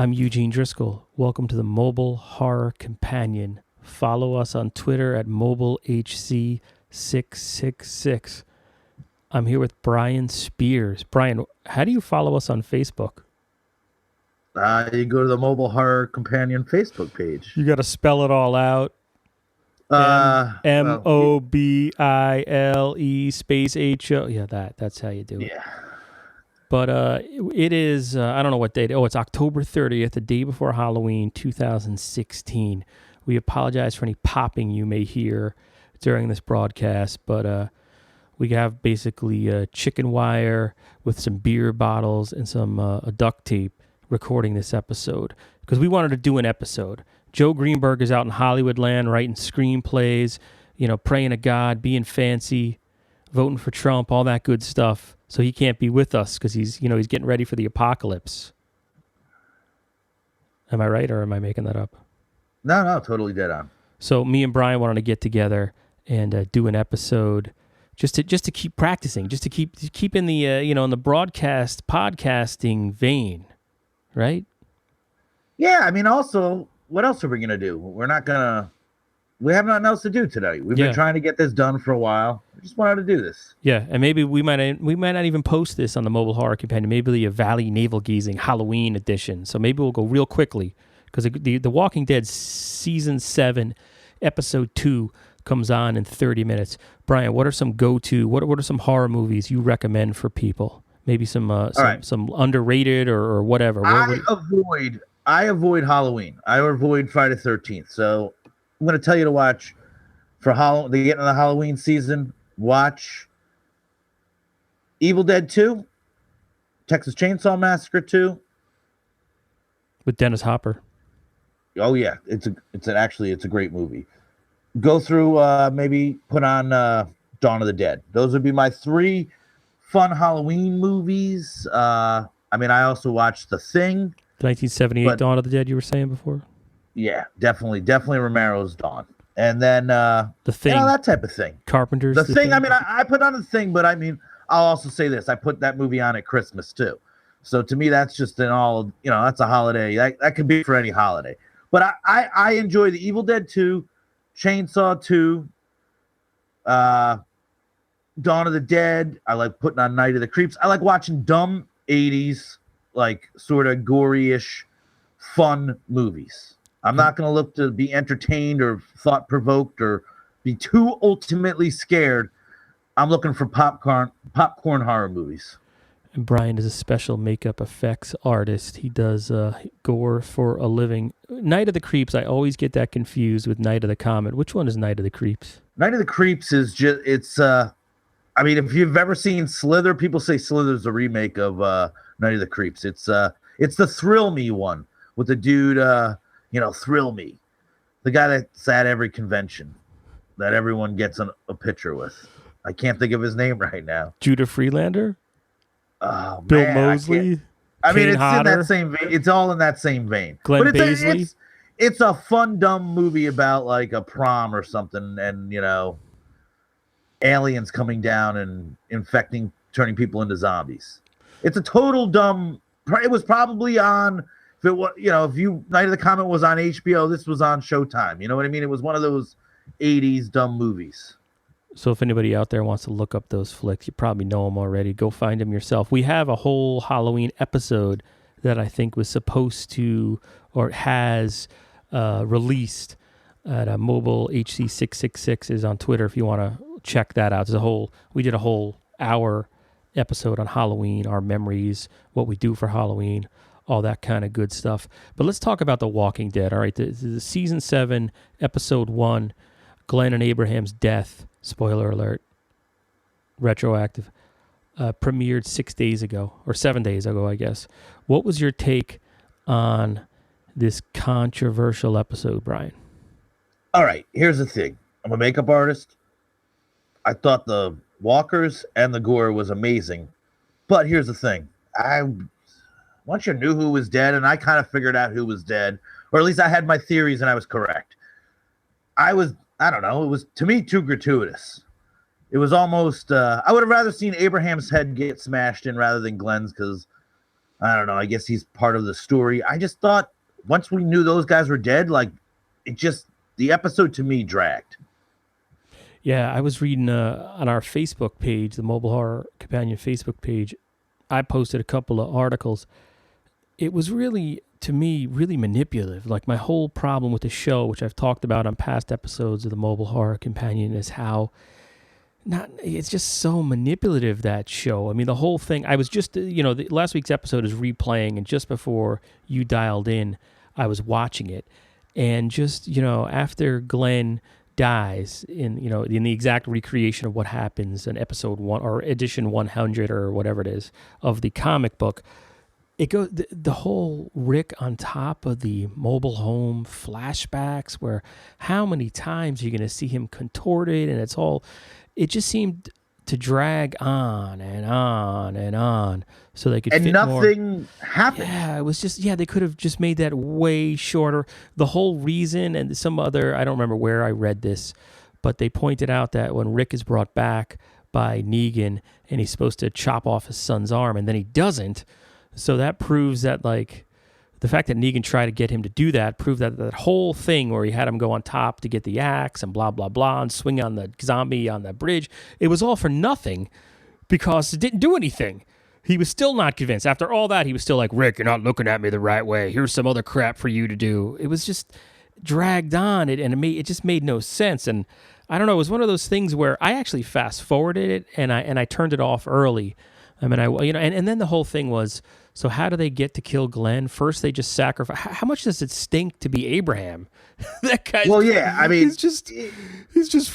I'm Eugene Driscoll. Welcome to the Mobile Horror Companion. Follow us on Twitter at MobileHC666. I'm here with Brian Spears. Brian, how do you follow us on Facebook? You go to the Mobile Horror Companion Facebook page. You got to spell it all out. MOBILE space HO. Yeah, that's how you do it. Yeah. But it is, I don't know what date. Oh, it's October 30th, the day before Halloween 2016. We apologize for any popping you may hear during this broadcast, but we have basically chicken wire with some beer bottles and some duct tape recording this episode because we wanted to do an episode. Joe Greenberg is out in Hollywood land writing screenplays, praying to God, being fancy, voting for Trump, all that good stuff. So he can't be with us because he's getting ready for the apocalypse. Am I right, or am I making that up? No, totally dead on. So me and Brian wanted to get together and do an episode just to keep practicing, just to keep in the in the podcasting vein, right? Yeah, I mean, also, what else are we gonna do? We have nothing else to do today. We've been trying to get this done for a while. We just wanted to do this. Yeah, and maybe we might not even post this on the Mobile Horror Companion. Maybe the Valley Navel Gazing Halloween edition. So maybe we'll go real quickly because the Walking Dead season 7, episode 2 comes on in 30 minutes. Brian, what are some what are some horror movies you recommend for people? Maybe some underrated or whatever. I avoid Halloween. I avoid Friday the 13th. So I'm going to tell you to watch for Halloween. They get into the Halloween season. Watch Evil Dead 2, Texas Chainsaw Massacre 2, with Dennis Hopper. Oh yeah, it's a great movie. Go through maybe put on Dawn of the Dead. Those would be my 3 fun Halloween movies. I also watched The Thing. The 1978 Dawn of the Dead you were saying before? Yeah, definitely Romero's Dawn. And then The Thing, that type of thing. Carpenter's The Thing. I mean, I put on The Thing, but I mean, I'll also say this: I put that movie on at Christmas too. So to me, that's just that's a holiday. That could be for any holiday. But I enjoy the Evil Dead 2, Chainsaw 2, Dawn of the Dead. I like putting on Night of the Creeps. I like watching dumb 80s, like sort of gory-ish, fun movies. I'm not going to look to be entertained or thought-provoked or be too ultimately scared. I'm looking for popcorn horror movies. And Brian is a special makeup effects artist. He does gore for a living. Night of the Creeps, I always get that confused with Night of the Comet. Which one is Night of the Creeps? Night of the Creeps is just, if you've ever seen Slither, people say Slither's a remake of Night of the Creeps. It's the Thrill Me one with the dude, Thrill Me. The guy that's at every convention that everyone gets a picture with. I can't think of his name right now. Judah Freelander? Oh, Bill Moseley? It's Hodder? In that same vein. It's all in that same vein. Glenn Baisley? It's a fun, dumb movie about like a prom or something and, aliens coming down and turning people into zombies. It's a total dumb. It was probably on, Night of the Comet was on HBO, this was on Showtime. You know what I mean? It was one of those 80s dumb movies. So if anybody out there wants to look up those flicks, you probably know them already. Go find them yourself. We have a whole Halloween episode that I think was supposed to or has released at Mobile HC666 is on Twitter if you want to check that out. We did a whole hour episode on Halloween, our memories, what we do for Halloween, all that kind of good stuff. But let's talk about The Walking Dead. All right, the season 7, episode 1, Glenn and Abraham's death. Spoiler alert. Retroactive. Premiered 7 days ago, I guess. What was your take on this controversial episode, Brian? All right, here's the thing. I'm a makeup artist. I thought the walkers and the gore was amazing. But here's the thing. Once you knew who was dead, and I kind of figured out who was dead, or at least I had my theories and I was correct. I don't know, it was, to me, too gratuitous. It was almost, I would have rather seen Abraham's head get smashed in rather than Glenn's, because I don't know. I guess he's part of the story. I just thought once we knew those guys were dead, like the episode to me dragged. Yeah, I was reading on our Facebook page, the Mobile Horror Companion Facebook page. I posted a couple of articles. It was really, to me, really manipulative. Like my whole problem with the show, which I've talked about on past episodes of the Mobile Horror Companion, is how it's just so manipulative, that show. I mean, the whole thing, I was just, last week's episode is replaying, and just before you dialed in, I was watching it. And just, after Glenn dies in the exact recreation of what happens in episode 1 or edition 100 or whatever it is of the comic book, it goes the whole Rick on top of the mobile home flashbacks, where how many times are you going to see him contorted, and it just seemed to drag on and on and on so they could and fit nothing happened. Yeah, it was just, they could have just made that way shorter. The whole reason, and some other, I don't remember where I read this, but they pointed out that when Rick is brought back by Negan and he's supposed to chop off his son's arm and then he doesn't, so that proves that, like, the fact that Negan tried to get him to do that proved that whole thing where he had him go on top to get the axe and blah, blah, blah, and swing on the zombie on the bridge, it was all for nothing because it didn't do anything. He was still not convinced. After all that, he was still like, Rick, you're not looking at me the right way. Here's some other crap for you to do. It was just dragged on, it just made no sense. And I don't know, it was one of those things where I actually fast forwarded it and I turned it off early. I mean, and then the whole thing was, so how do they get to kill Glenn? First, they just sacrifice. How much does it stink to be Abraham? That guy. Well, yeah, I mean, he's just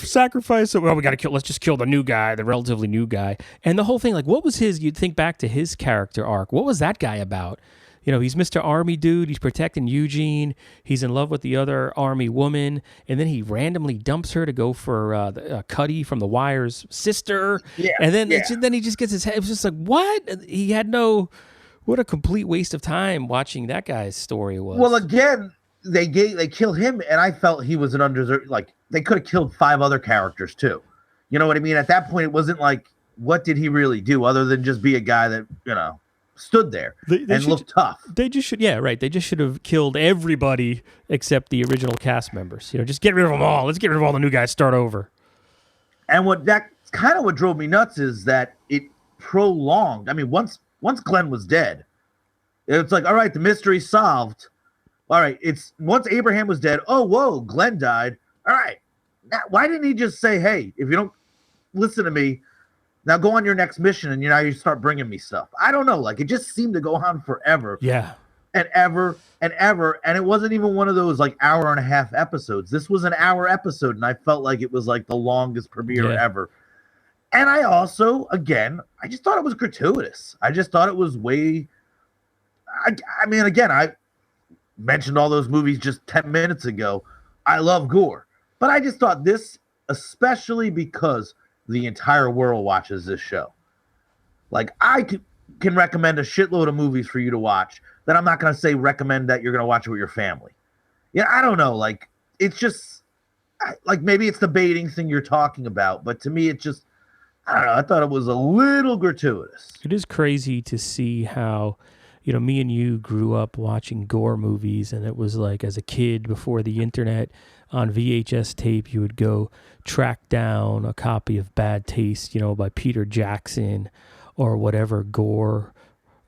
sacrificed. Well, we got to kill. Let's just kill the new guy, the relatively new guy. And the whole thing, like, what was his? You'd think back to his character arc. What was that guy about? He's Mr. Army dude. He's protecting Eugene. He's in love with the other Army woman, and then he randomly dumps her to go for Cuddy from The Wire's sister. Yeah, and then yeah. then he just gets his head. It was just like, what? He had no. What a complete waste of time watching that guy's story was. Well, again, they killed him, and I felt he was an undeserved. Like, they could have killed 5 other characters too. You know what I mean? At that point, it wasn't like, what did he really do other than just be a guy that stood there and looked tough. They just should, yeah, right. They just should have killed everybody except the original cast members. Just get rid of them all. Let's get rid of all the new guys. Start over. And what drove me nuts is that it prolonged. I mean, once Glenn was dead, it's like, all right, the mystery's solved. All right, it's once Abraham was dead. Oh, whoa, Glenn died. All right, now, why didn't he just say, hey, if you don't listen to me, now go on your next mission, and you start bringing me stuff. I don't know, like, it just seemed to go on forever. Yeah. And ever and ever, and it wasn't even one of those like hour and a half episodes. This was an hour episode, and I felt like it was like the longest premiere ever. And I also, again, I just thought it was gratuitous. I just thought it was way. I mean, again, I mentioned all those movies just 10 minutes ago. I love gore, but I just thought this, especially because the entire world watches this show. Like, I can recommend a shitload of movies for you to watch that I'm not going to say recommend that you're going to watch it with your family. Yeah, I don't know. Like, it's just, like, maybe it's the baiting thing you're talking about, but to me, it just, I don't know. I thought it was a little gratuitous. It is crazy to see how, me and you grew up watching gore movies, and it was like, as a kid before the internet, on VHS tape, you would go track down a copy of Bad Taste, by Peter Jackson or whatever gore,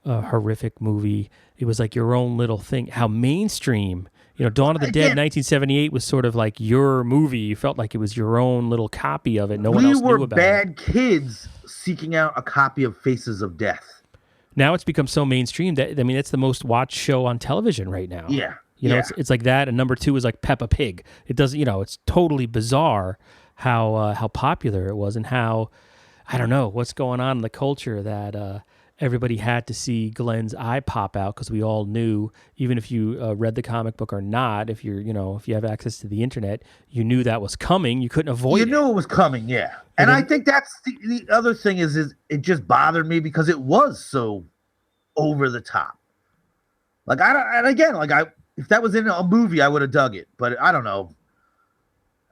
horrific movie. It was like your own little thing. How mainstream, Dawn of the Dead, 1978 was sort of like your movie. You felt like it was your own little copy of it. No one else knew about it. We were bad kids seeking out a copy of Faces of Death. Now it's become so mainstream that, I mean, it's the most watched show on television right now. Yeah. It's like that, and number 2 is like Peppa Pig. It doesn't, it's totally bizarre how popular it was, and how, I don't know, what's going on in the culture that everybody had to see Glenn's eye pop out, because we all knew, even if you read the comic book or not, if you're, if you have access to the internet, you knew that was coming. You couldn't avoid it. You knew it was coming, yeah. And I think that's the other thing is it just bothered me because it was so over the top. Like, if that was in a movie, I would have dug it, but I don't know.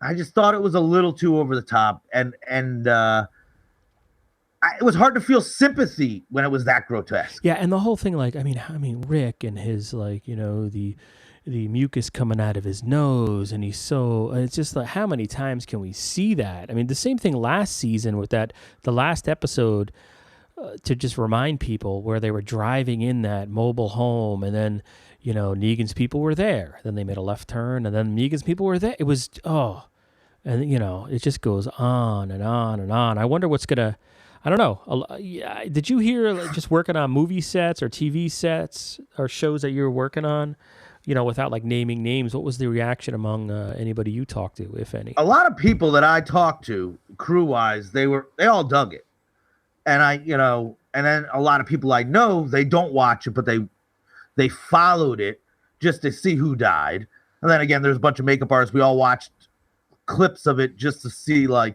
I just thought it was a little too over the top, and I it was hard to feel sympathy when it was that grotesque. Yeah, and the whole thing, like, I mean, Rick and his, like, you know, the mucus coming out of his nose, and he's so, it's just like, how many times can we see that? I mean, the same thing last season with that, the last episode, to just remind people where they were driving in that mobile home, and then, you know, Negan's people were there. Then they made a left turn, and then Negan's people were there. It was, and, you know, it just goes on and on and on. I wonder what's going to, I don't know. Did you hear, like, just working on movie sets or TV sets or shows that you were working on, you know, without like naming names? What was the reaction among anybody you talked to, if any? A lot of people that I talked to, crew-wise, they all dug it. And and then a lot of people I know, they don't watch it, but they followed it just to see who died. And then again, there's a bunch of makeup artists. We all watched clips of it just to see, like,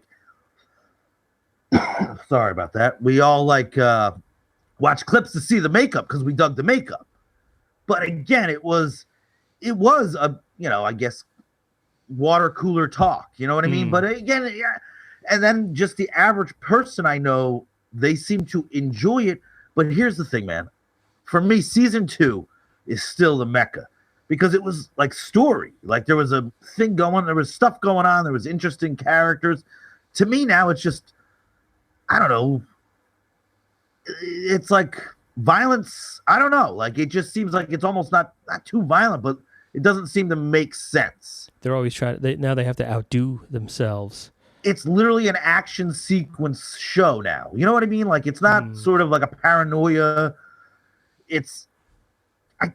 sorry about that. We all watch clips to see the makeup because we dug the makeup. But again, it was a, you know, I guess water cooler talk. You know what I mean? But again, yeah. And then just the average person I know, they seem to enjoy it. But here's the thing, man. For me, season 2 is still the mecca because it was like story. Like there was a thing going, there was stuff going on, there was interesting characters. To me now, it's just, I don't know. It's like violence. I don't know. Like it just seems like it's almost not too violent, but it doesn't seem to make sense. They're always trying. Now they have to outdo themselves. It's literally an action sequence show now. You know what I mean? Like it's not sort of like a paranoia. It's,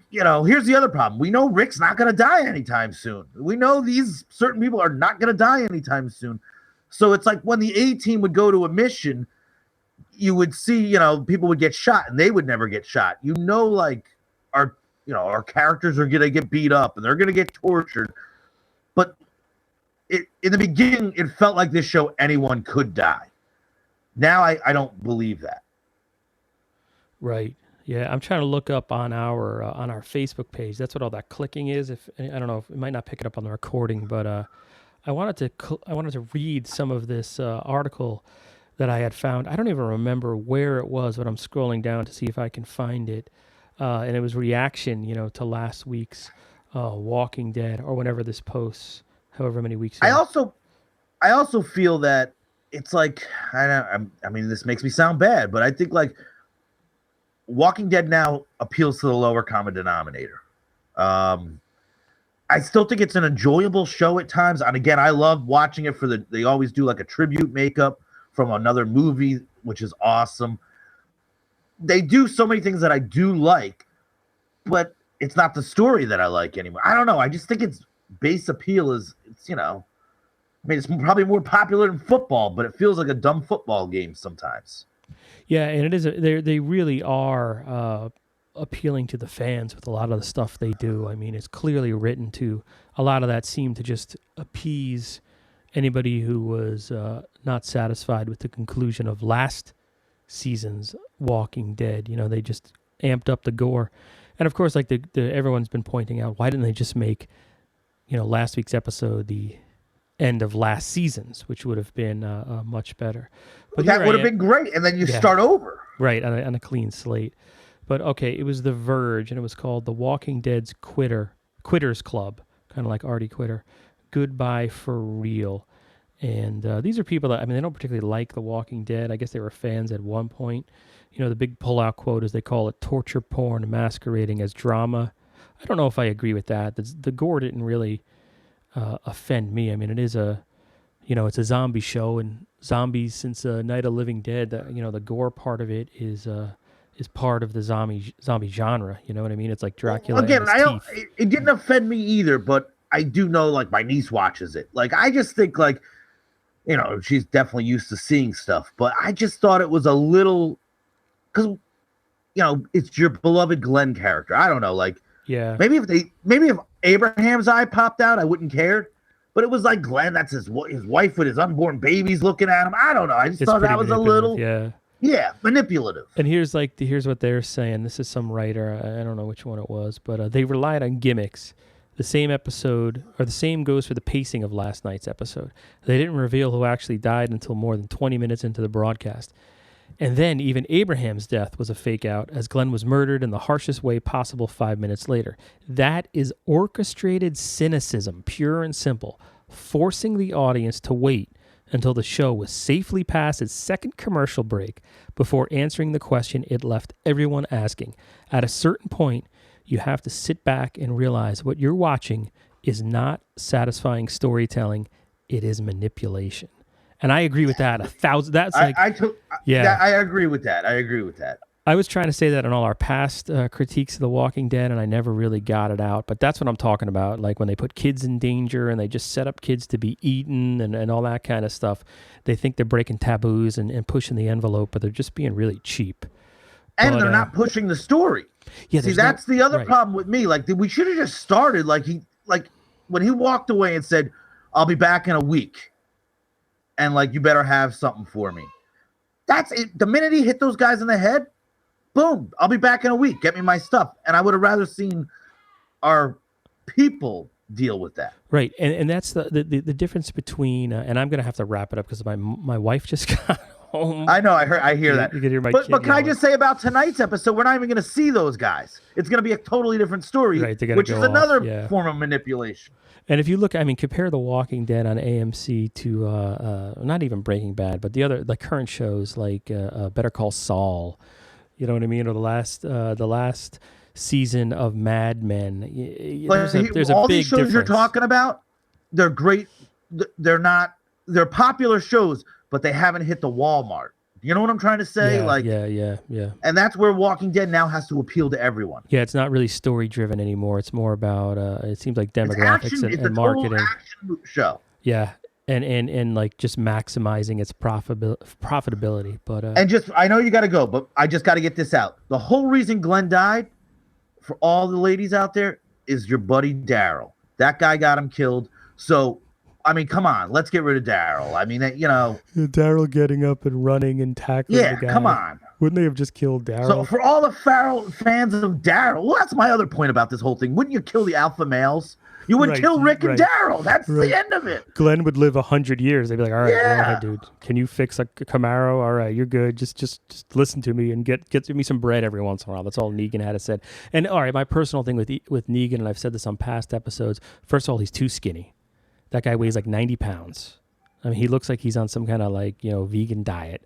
here's the other problem. We know Rick's not going to die anytime soon. We know these certain people are not going to die anytime soon. So it's like when the A-team would go to a mission, you would see, people would get shot and they would never get shot. Our characters are going to get beat up and they're going to get tortured. But in the beginning, it felt like this show, anyone could die. Now I don't believe that. Right. Yeah, I'm trying to look up on our Facebook page. That's what all that clicking is. If I don't know, if it might not pick it up on the recording, but I wanted to read some of this article that I had found. I don't even remember where it was, but I'm scrolling down to see if I can find it. And it was reaction, to last week's Walking Dead, or whenever this posts, however many weeks ago. I also feel that it's like, I mean, this makes me sound bad, but I think like Walking Dead now appeals to the lower common denominator. I still think it's an enjoyable show at times. And again, I love watching it they always do like a tribute makeup from another movie, which is awesome. They do so many things that I do like, but it's not the story that I like anymore. I don't know. I just think its base appeal is, it's probably more popular than football, but it feels like a dumb football game sometimes. Yeah, and it is. They really are appealing to the fans with a lot of the stuff they do. I mean, it's clearly written to, a lot of that seemed to just appease anybody who was not satisfied with the conclusion of last season's Walking Dead. They just amped up the gore. And of course, like everyone's been pointing out, why didn't they just make, last week's episode the end of last season's, which would have been much better. But that would have been great, and then you start over. Right, on a clean slate. But okay, it was The Verge, and it was called The Walking Dead's Quitters Club, kind of like Artie Quitter. Goodbye for real. And these are people that, they don't particularly like The Walking Dead. I guess they were fans at one point. The big pullout quote is they call it torture porn masquerading as drama. I don't know if I agree with that. The gore didn't really offend me. It is it's a zombie show, and zombies since Night of Living Dead, the gore part of it is part of the zombie genre. You know what I mean? It's like Dracula. Again, it didn't offend me either, but I do know, like, my niece watches it. Like, I just think, like, she's definitely used to seeing stuff, but I just thought it was a little, because, it's your beloved Glenn character. I don't know, like, yeah, maybe if Abraham's eye popped out, I wouldn't care. But it was like Glenn, that's his wife with his unborn babies looking at him. I don't know. I just thought that was a little, manipulative. And here's what they're saying. This is some writer. I don't know which one it was, but they relied on gimmicks. The same episode, or the same goes for the pacing of last night's episode. They didn't reveal who actually died until more than 20 minutes into the broadcast. And then even Abraham's death was a fake out, as Glenn was murdered in the harshest way possible 5 minutes later. That is orchestrated cynicism, pure and simple, forcing the audience to wait until the show was safely past its second commercial break before answering the question it left everyone asking. At a certain point, you have to sit back and realize what you're watching is not satisfying storytelling, it is manipulation. And I agree with that 1,000. That's like I agree with that. I agree with that. I was trying to say that in all our past critiques of The Walking Dead, and I never really got it out. But that's what I'm talking about. Like when they put kids in danger and they just set up kids to be eaten and all that kind of stuff. They think they're breaking taboos and pushing the envelope, but they're just being really cheap. And they're not pushing the story. Yeah, see, that's the other problem with me. Like we should have just started like when he walked away and said, "I'll be back in a week." And like, you better have something for me. That's it. The minute he hit those guys in the head, boom, I'll be back in a week. Get me my stuff. And I would have rather seen our people deal with that. Right. And that's the difference between, and I'm going to have to wrap it up because my wife just got home. I know. I hear that. You can hear my but kid can yelling. I just say about tonight's episode, we're not even going to see those guys. It's going to be a totally different story, right, which is another form of manipulation. And if you look, I mean, compare The Walking Dead on AMC to not even Breaking Bad, but the other, like current shows like Better Call Saul, you know what I mean, or the last season of Mad Men. There's a big these shows difference. You're talking about, they're great. They're popular shows, but they haven't hit the Walmart. You know what I'm trying to say? Yeah. And that's where Walking Dead now has to appeal to everyone. Yeah, it's not really story driven anymore. It's more about it seems like demographics and marketing. It's a total action show. Yeah, and like just maximizing its profitability. But and just I know you got to go, but I just got to get this out. The whole reason Glenn died, for all the ladies out there, is your buddy Daryl. That guy got him killed. So. I mean, come on, let's get rid of Daryl. I mean, Daryl getting up and running and tackling the guy. Come on. Wouldn't they have just killed Daryl? So for all the fans of Daryl, well, that's my other point about this whole thing. Wouldn't you kill the alpha males? You would kill Rick and Daryl. That's the end of it. Glenn would live 100 years. They'd be like, all right, go ahead, dude. Can you fix a Camaro? All right, you're good. Just listen to me and get me some bread every once in a while. That's all Negan had to say. And all right, my personal thing with Negan, and I've said this on past episodes, first of all, he's too skinny. That guy weighs like 90 pounds. I mean, he looks like he's on some kind of vegan diet.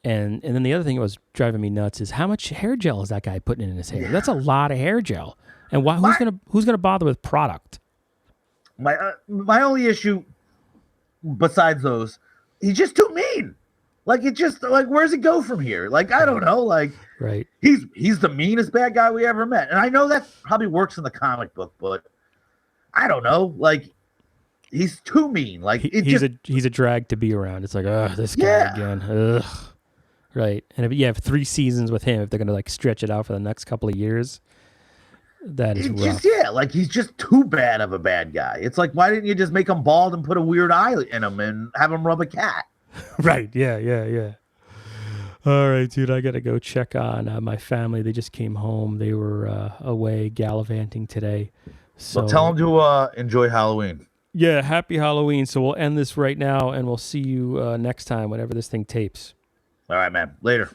And then the other thing that was driving me nuts is how much hair gel is that guy putting in his hair? That's a lot of hair gel. And who's gonna bother with product? My only issue, besides those, he's just too mean. Like it just where's it go from here? Like I don't know. Like right, he's the meanest bad guy we ever met. And I know that probably works in the comic book, but I don't know. Like. He's too mean. Like he's a drag to be around. It's like, this guy again. Ugh. Right. And if you have 3 seasons with him, if they're gonna stretch it out for the next couple of years, that is rough. He's just too bad of a bad guy. It's like, why didn't you just make him bald and put a weird eye in him and have him rub a cat? Right. Yeah. All right, dude. I gotta go check on my family. They just came home. They were away gallivanting today. So well, tell them to enjoy Halloween. Yeah, happy Halloween. So we'll end this right now, and we'll see you next time whenever this thing tapes. All right, man. Later.